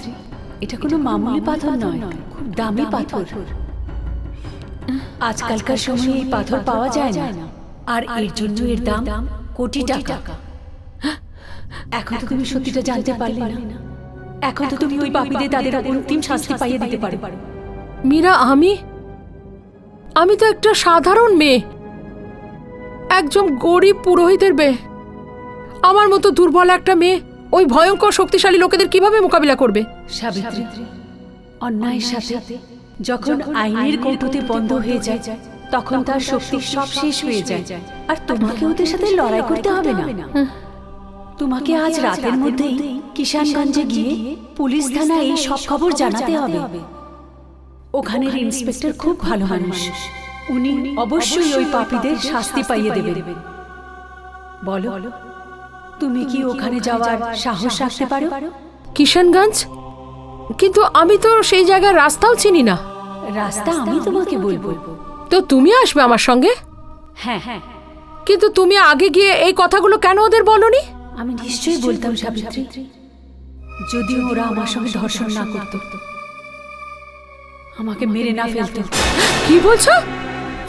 এটা কোনো মামুলি পাথর নয়, খুব দামি পাথর। আজকালকার সময়ে এই পাথর পাওয়া যায় না, আর এর জন্য এর দাম কোটি টাকা। এখন তো তুমি সত্যিটা জানতে পারলে না, এখন তো তুমি ওই পাপীদের তাদের অন্তিম শাস্তি পাইয়ে দিতে পারো। মীরা, আমি তো একটা সাধারণ মেয়ে, একজন গরিব পুরোহিতের মেয়ে। আমার মতো দুর্বল একটা মেয়ে ওই ভয়ঙ্কর শক্তিশালী লোকেদের কিভাবে মোকাবিলা করবে? সাবিত্রী, অন্যায়ের সাথে যখন আইনের কৌটোতে বন্ধ হয়ে যায়, তখন তার শক্তি সব শেষ হয়ে যায়, আর তোমাকে ওদের সাথে লড়াই করতে হবে না। তোমাকে আজ রাতের মধ্যেই কিষানগঞ্জে গিয়ে পুলিশ থানায় এই সব খবর জানাতে হবে। ওখানের ইন্সপেক্টর খুব ভালো মানুষ, উনি অবশ্যই ওই পাপীদের শাস্তি পাইয়ে দেবেন। বলো, তুমি কি ওখানে যাওয়ার সাহস রাখতে পারো? কিষানগঞ্জ? কিন্তু আমি তো সেই জায়গার রাস্তাও চিনি না। রাস্তা আমি তোমাকে বলবো। তো তুমি আসবে আমার সঙ্গে? হ্যাঁ হ্যাঁ, কিন্তু তুমি আগে গিয়ে এই কথাগুলো কেন ওদের বলনি? আমি নিশ্চয়ই বলতাম সাবিত্রী, যদি ওরা আমার সঙ্গে ধর্ষণ না করত, আমাকে মেরে না ফেলতো। কি বলছো?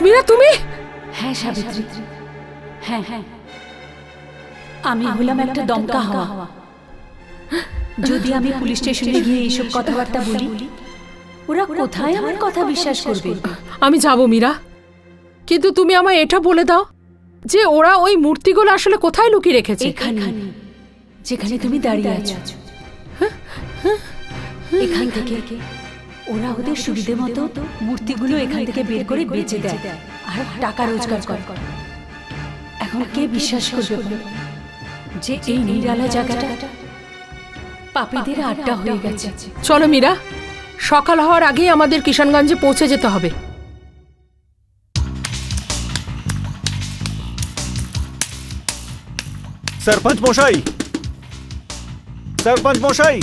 মীরা তুমি? হ্যাঁ সাবিত্রী, হ্যাঁ হ্যাঁ, আমি হলাম একটা দমকা হাওয়া। যদি আমি পুলিশ স্টেশনে গিয়ে এইসব কথাবার্তা বলি, ওরা কোথায় আমার কথা বিশ্বাস করবে? আমি যাব মীরা, কিন্তু তুমি আমায় এটা বলে দাও যে ওরা ওই মূর্তিগুলো আসলে কোথায় লুকিয়ে রেখেছে? এখানে, যেখানে তুমি দাঁড়িয়ে আছো। এখান থেকে ওরা ওদের সুবিধে মতো মূর্তিগুলো এখান থেকে বের করে বেচে দেয় আর টাকা রোজগার করে। এখন কে বিশ্বাস করবে বলো যে এই নিরালা জায়গাটা পাপীদের আড্ডা হয়ে গেছে? চলো মীরা, সকাল হওয়ার আগেই আমাদের কিষানগঞ্জে পৌঁছে যেতে হবে। সরপঞ্চ মশাই, সরপঞ্চ মশাই।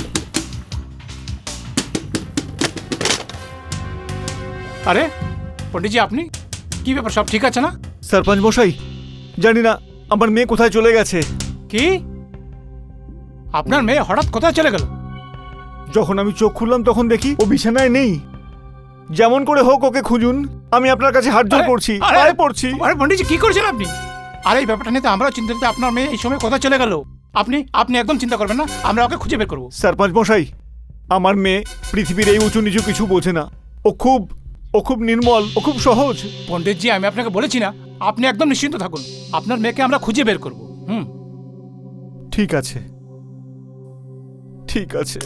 আরে পণ্ডিতজি, আপনি কি ব্যাপার, সব ঠিক আছে না? সরপঞ্চ মশাই, জানি না আমার মেয়ে কোথায় চলে গেছে। কি? আপনার মেয়ে হঠাৎ কোথায় চলে গেল? যখন আমি চোখ খুললাম তখন দেখি ও বিছানায় নেই। যেমন করে হোক ওকে খুঁজুন, আমি আপনার কাছে হাত জোড় করছি, পায়ে পড়ছি। আরে পণ্ডিতজি, কি করছেন আপনি? আরে এই ব্যাপারটা নিয়ে তো আমরাও চিন্তিত। আপনার মেয়ে এই সময় কোথায় চলে গেল? আপনি আপনি একদম চিন্তা করবেন না, আমরা ওকে খুঁজে বের করবো। সরপঞ্চ মশাই, আমার মেয়ে পৃথিবীর এই উঁচু নিচু কিছু বোঝে না। ও খুব নির্মল, ও খুব সহজ। পণ্ডিতজি, আমি আপনাকে বলেছি না, আপনি একদম নিশ্চিন্ত থাকুন, আপনার মেয়েকে আমরা খুঁজে বের করবো। ঠিক আছে, ঠিক আছে।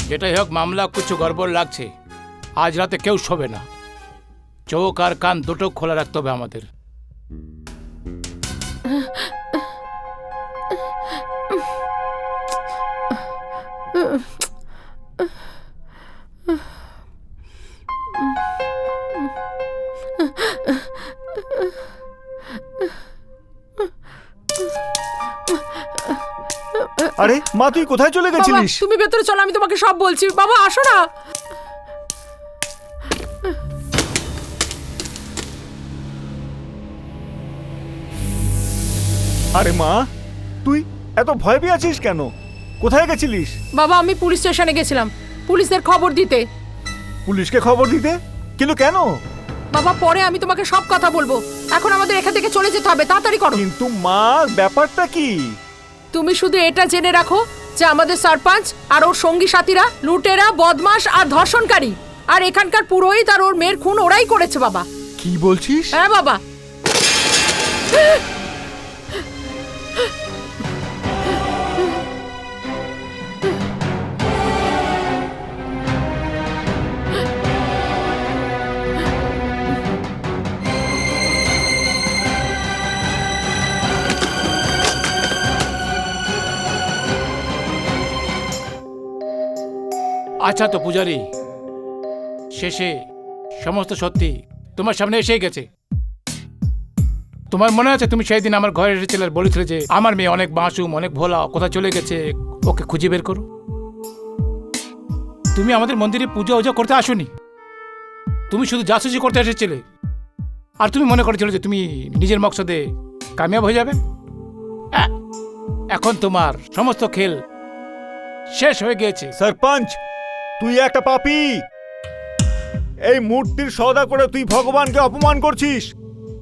যেটাই হোক, মামলা কিছু গড়বড় লাগছে। আজ রাতে কেউ শোবে না, চোখ আর কান দুটো খোলা রাখতে হবে আমাদের। আরে মা, তুই কোথায় চলে বাবা, গেছিলিস? তুমি ভেতরে চলো, আমি তোমাকে সব বলছি। বাবা আসো না। আরে মা, তুই এত ভয় পেয়ে আছিস কেন? কোথায় গেছিলিস? বাবা, আমি পুলিশ স্টেশনে গেছিলাম পুলিশদের খবর দিতে। পুলিশকে খবর দিতে? কিন্তু কেন? বাবা, পরে আমি তোমাকে সব কথা বলবো, এখন আমাদের এখান থেকে চলে যেতে হবে, তাড়াতাড়ি করো। কিন্তু মা, ব্যাপারটা কি? তুমি শুধু এটা জেনে রাখো যে আমাদের সরপঞ্চ আর ওর সঙ্গী সাথীরা লুটেরা, বদমাশ আর ধর্ষণকারী, আর এখানকার পুরোহিত আর ওর মেয়ের খুন ওরাই করেছে। বাবা, কি বলছিস? হ্যাঁ বাবা। আচ্ছা তো পূজারি, শেষে সমস্ত সত্যি তোমার সামনে এসে গেছে। তোমার মনে আছে তুমি সেই দিন আমার ঘরে এসেছিলে আর বলেছিলে যে আমার মেয়ে অনেক মাসুম, অনেক ভোলা, কোথায় চলে গেছে, ওকে খুঁজে বের করো। তুমি আমাদের মন্দিরে পুজো উজো করতে আসোনি, তুমি শুধু জাসুসি করতে এসেছিলে। আর তুমি মনে করেছিলে যে তুমি নিজের মকসদে কামিয়াব হয়ে যাবে। এখন তোমার সমস্ত খেল শেষ হয়ে গিয়েছে। সরপঞ্চ, তুই একটা পাপী। এই মূর্তির সওদা করে তুই ভগবানকে অপমান করছিস।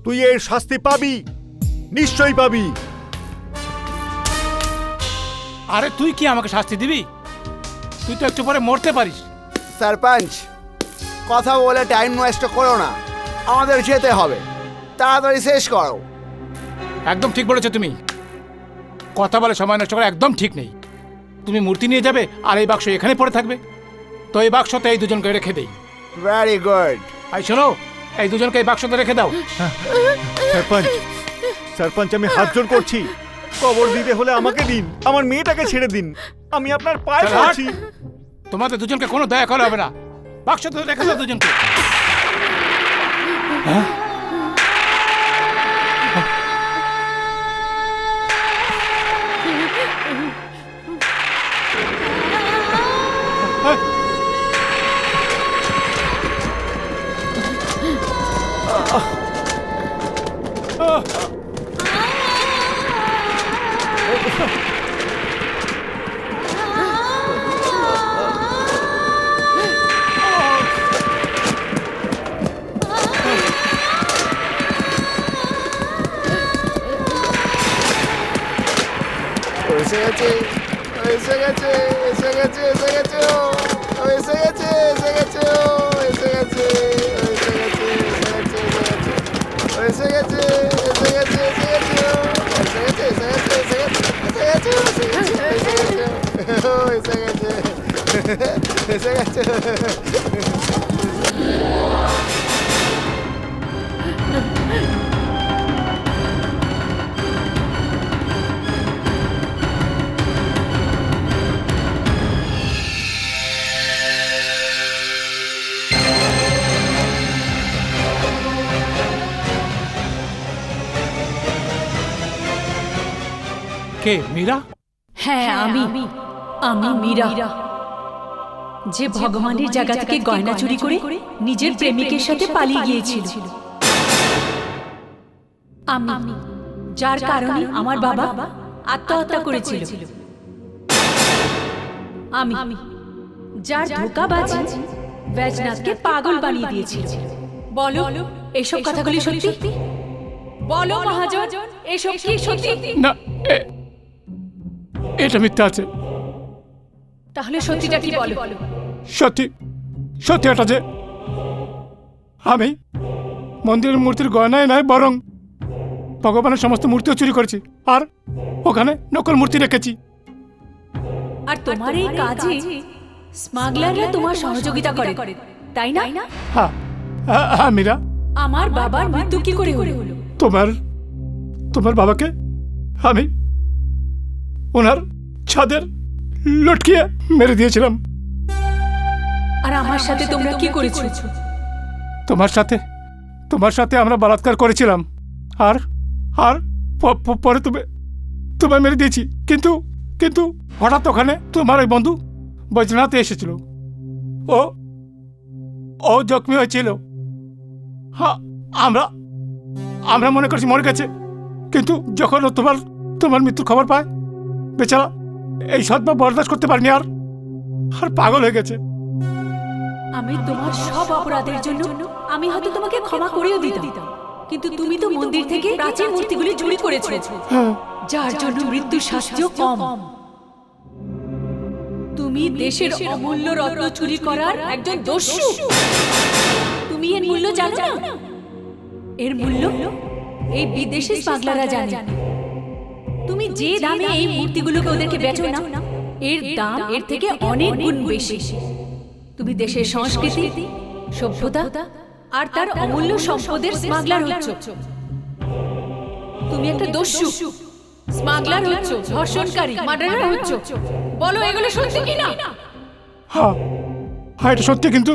তুই এর শাস্তি পাবি, নিশ্চয়ই পাবি। আরে তুই কি আমাকে শাস্তি দিবি? তুই তো একটু পরে মরতে পারিস। সরপঞ্চ, কথা বলে টাইম ওয়েস্ট করো না, আমাদের যেতে হবে, তাড়াতাড়ি শেষ করো। একদম ঠিক বলেছো তুমি, কথা বলে সময় নষ্ট করা একদম ঠিক নেই। তুমি মূর্তি নিয়ে যাবে আর এই বাক্স এখানে পড়ে থাকবে। তো এই বাক্সতে এই দুজনকে রেখে দেই। Very good. আই শোনো, এই দুজনকে এই বাক্সতে রেখে দাও। সরপঞ্চ, সরপঞ্চ, আমি হাত জোড় করছি, কবর দিতে হলে আমাকে দিন, আমার মেয়েটাকে ছেড়ে দিন, আমি আপনার পায়ে চল, পড়ছি। তোমাদের দুজনকে কোনো দয়া করা হবে না, বাক্সতে রেখে দাও দুজনকে। গেছে ও এসে গেছে এসে গেছে ও এসে গেছে ও এসে গেছে এসে গেছে এসে গেছে এসে গেছে এসে গেছে এসে গেছে এসে গেছে এসে গেছে ও এসে গেছে এসে গেছে কে মীরা? হ্যাঁ আমি আমি মীরা, যে ভগবানের জায়গা থেকে গয়না চুরি করে নিজের প্রেমিকের সাথে পালিয়ে গিয়েছিল। আমি, যার কারণে আমার বাবা আত্মহত্যা করেছিল। আমি, যার ধোঁকাবাজি বৈজনাথকে পাগল বানিয়ে দিয়েছিল। বলো এসব কথাগুলি সত্যি? বলো মহাজন, এসব কি সত্যি? না, এটা মিথ্যা আছে। তাহলে সত্যিটা কি বলো? সত্যি সত্যি এটা যে আমি মন্দিরের মূর্তির গয়নায় নয়, বরং ভগবানের সমস্ত মূর্তিও চুরি করেছি, আর ওখানে নকল মূর্তি রেখেছি। আর তোমার এই কাজে স্মাগলাররা তোমার সহযোগিতা করে, তাই না? হ্যাঁ হ্যাঁ মীরা, আমার বাবার মৃত্যু কি করে হলো? তোমার বাবাকে আমি ওনার ছাদের লটকিয়ে মেরে দিয়েছিলাম। আর আমার সাথে তোমরা কি করেছো? তোমার সাথে আমরা বলাৎকার করেছিলাম, আর আর পরে তোমায় মেরে দিয়েছি। কিন্তু হঠাৎ ওখানে তোমার ওই বন্ধু বৈজনাথ এসেছিল। ও জখমি হয়েছিল। হ্যাঁ, আমরা মনে করছি মরে গেছে, কিন্তু যখন ও তোমার মৃত্যুর খবর পায়, বেচারা এই সৎবা বরদাস্ত করতে পারেনি, আর পাগল হয়ে গেছে। আমি তোমার সব অপরাধের জন্য আমি হয়তো তোমাকে ক্ষমা করেও দিতাম, কিন্তু তুমি তো মন্দির থেকে প্রাচীন মূর্তিগুলি চুরি করেছো, যার জন্য মৃত্যুর শাস্তিও কম। তুমি দেশের অমূল্য রত্ন চুরি করার একজন দস্যু। তুমি এর মূল্য জানো না? এর মূল্য এই বিদেশি স্মাগলাররা জানে। তুমি যে দামে এই মূর্তিগুলোকে ওদেরকে বেচো না, এর দাম এর থেকে অনেক গুণ বেশি। তুমি দেশের সংস্কৃতি, সভ্যতা আর তার অমূল্য সম্পদের স্মাগলার হচ্ছ। তুমি একটা দস্যু, স্মাগলার হচ্ছ, ধর্ষণকারী, মার্ডারার হচ্ছ। বলো এগুলো সত্যি কি না? হ্যাঁ এটা সত্যি। কিন্তু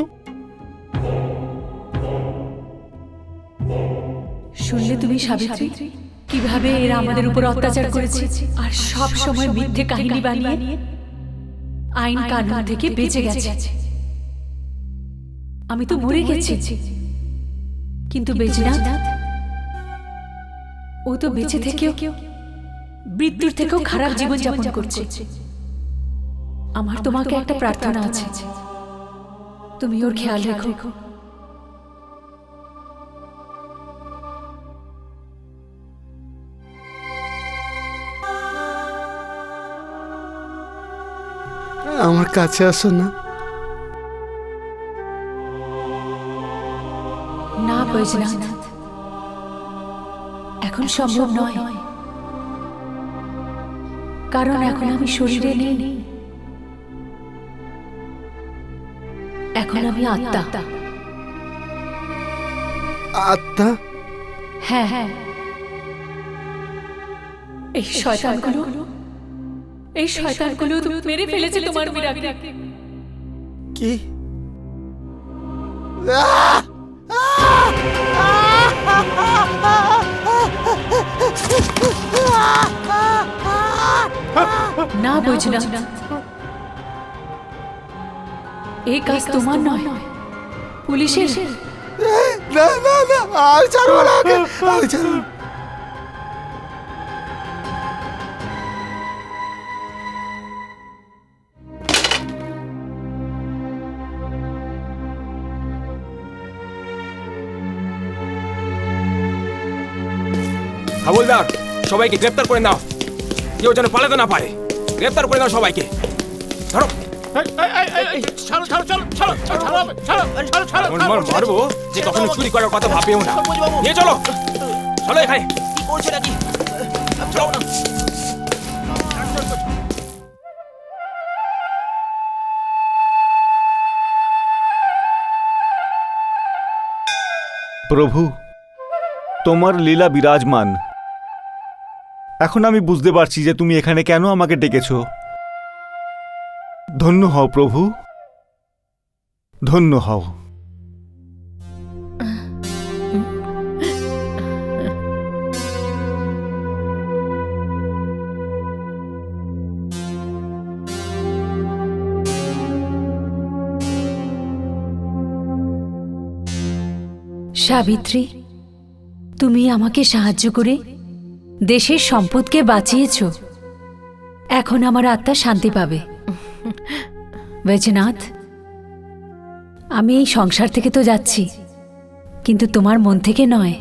শুনলে তুমি সাবিত্রী, কিভাবে এরা আমাদের উপর অত্যাচার করেছে, আর সব সময় মিথ্যে কাহিনী বানিয়ে আইন কানুন থেকে বেঁচে গেছে। আমি তো মরে গেছি, কিন্তু বৈজনাথ, ও তো বেঁচে থেকেও মৃত্যুর থেকেও খারাপ জীবন যাপন করছে। আমার তোমাকে একটা প্রার্থনা আছে, তুমি ওর খেয়াল রেখো। আমার কাছে আসো না। না বৈজনাথ, এখন সম্ভব নয়, কারণ এখন আমি শরীরে নেই, এখন আমি আত্মা। আত্মা? হ্যাঁ হ্যাঁ, এই শয়তানগুলো তো মেরে ফেলেছে তোমার মীরাকে। কি? না বৈজনাথ, এই কাজ তোমার নয়, পুলিশের। না না না, আর ছাড়বো না ওকে, আর ছাড়বো না। হাবুলদার, সবাইকে গ্রেপ্তার করে নাও, কেউ যেন পালাতে না পারে। গ্রেপ্তার করে নাও সবাইকে, ধরো। ছাড়ো ছাড়ো ছাড়ো ছাড়ো ছাড়ো ছাড়ো ছাড়ো ছাড়ো এমন মার মারবো যে কখনো চুরি করার কথা ভাবেও না। নিয়ে চলো, চলো এখানে। প্রভু, তোমার লীলা বিরাজমান। এখন আমি বুঝতে পারছি যে তুমি এখানে কেন আমাকে ডেকেছো। ধন্য হও প্রভু, ধন্য হও। সাবিত্রী, তুমি আমাকে সাহায্য করে দেশের সম্পদকে বাঁচিয়েছ। এখন আমার আত্মা শান্তি পাবে। বৈজনাথ, আমি এই সংসার থেকে তো যাচ্ছি, কিন্তু তোমার মন থেকে নয়।